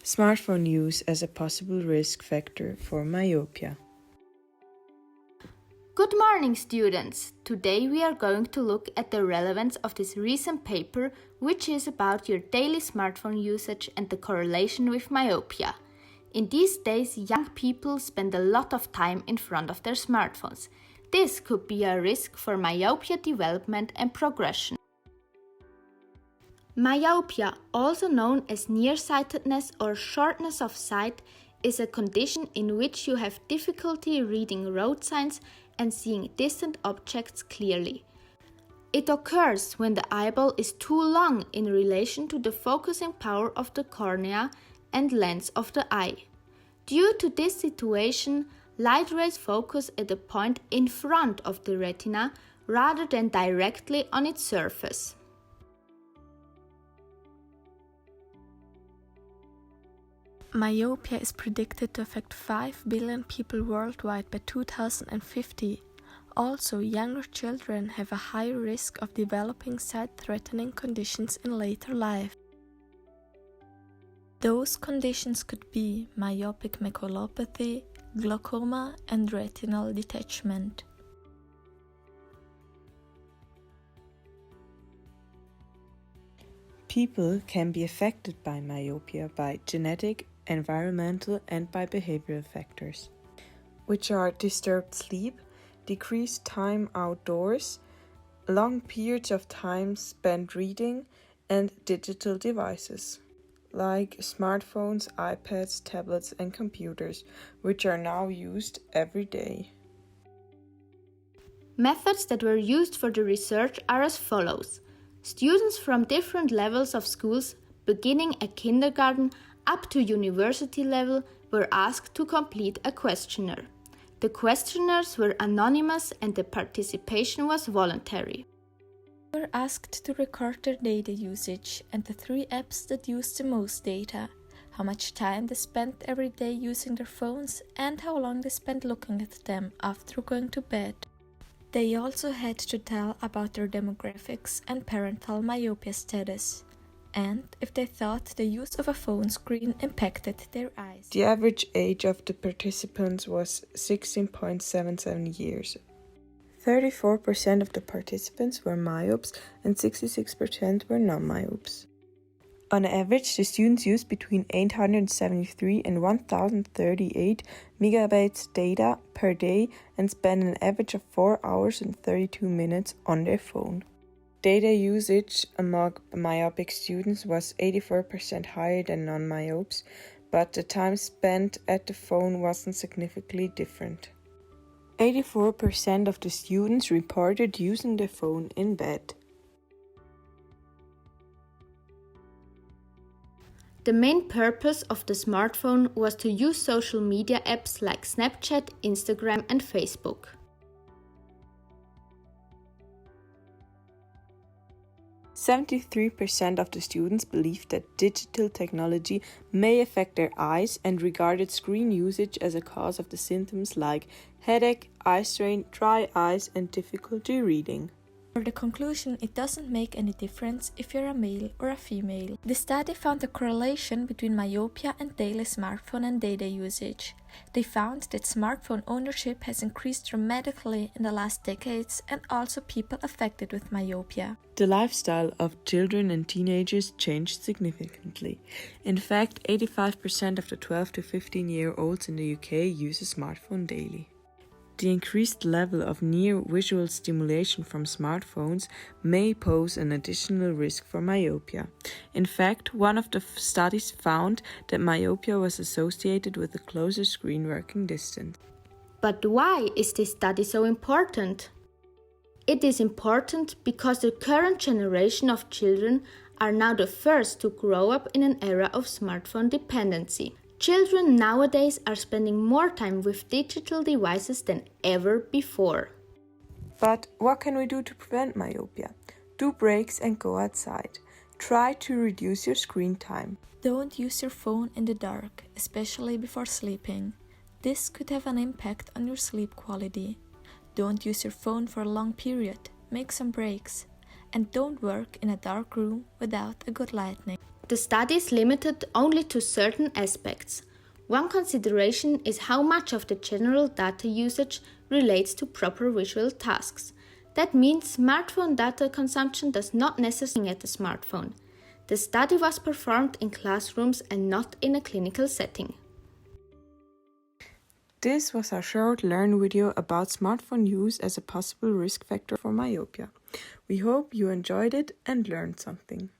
Smartphone use as a possible risk factor for myopia. Good morning, students! Today we are going to look at the relevance of this recent paper, which is about your daily smartphone usage and the correlation with myopia. In these days, young people spend a lot of time in front of their smartphones. This could be a risk for myopia development and progression. Myopia, also known as nearsightedness or shortness of sight, is a condition in which you have difficulty reading road signs and seeing distant objects clearly. It occurs when the eyeball is too long in relation to the focusing power of the cornea and lens of the eye. Due to this situation, light rays focus at a point in front of the retina rather than directly on its surface. Myopia is predicted to affect 5 billion people worldwide by 2050. Also, younger children have a higher risk of developing sight-threatening conditions in later life. Those conditions could be myopic maculopathy, glaucoma, and retinal detachment. People can be affected by myopia by genetic, environmental, and by behavioral factors, which are disturbed sleep, decreased time outdoors, long periods of time spent reading, and digital devices, like smartphones, iPads, tablets, and computers, which are now used every day. Methods that were used for the research are as follows. Students from different levels of schools, beginning at kindergarten up to university level, were asked to complete a questionnaire. The questionnaires were anonymous and the participation was voluntary. They were asked to record their data usage and the 3 apps that use the most data, how much time they spent every day using their phones, and how long they spent looking at them after going to bed. They also had to tell about their demographics and parental myopia status, and if they thought the use of a phone screen impacted their eyes. The average age of the participants was 16.77 years. 34% of the participants were myopes and 66% were non-myopes. On average, the students used between 873 and 1038 megabytes data per day and spent an average of 4 hours and 32 minutes on their phone. Data usage among myopic students was 84% higher than non-myopes, but the time spent at the phone wasn't significantly different. 84% of the students reported using their phone in bed. The main purpose of the smartphone was to use social media apps like Snapchat, Instagram, and Facebook. %73% of the students believed that digital technology may affect their eyes and regarded screen usage as a cause of the symptoms like headache, eye strain, dry eyes, and difficulty reading. For the conclusion, it doesn't make any difference if you're a male or a female. The study found a correlation between myopia and daily smartphone and data usage. They found that smartphone ownership has increased dramatically in the last decades and also people affected with myopia. The lifestyle of children and teenagers changed significantly. In fact, 85% of the 12 to 15-year-olds in the UK use a smartphone daily. The increased level of near visual stimulation from smartphones may pose an additional risk for myopia. In fact, one of the studies found that myopia was associated with a closer screen working distance. But why is this study so important? It is important because the current generation of children are now the first to grow up in an era of smartphone dependency. Children nowadays are spending more time with digital devices than ever before. But what can we do to prevent myopia? Do breaks and go outside. Try to reduce your screen time. Don't use your phone in the dark, especially before sleeping. This could have an impact on your sleep quality. Don't use your phone for a long period. Make some breaks. And don't work in a dark room without a good lighting. The study is limited only to certain aspects. One consideration is how much of the general data usage relates to proper visual tasks. That means smartphone data consumption does not necessarily at the smartphone. The study was performed in classrooms and not in a clinical setting. This was our short learn video about smartphone use as a possible risk factor for myopia. We hope you enjoyed it and learned something.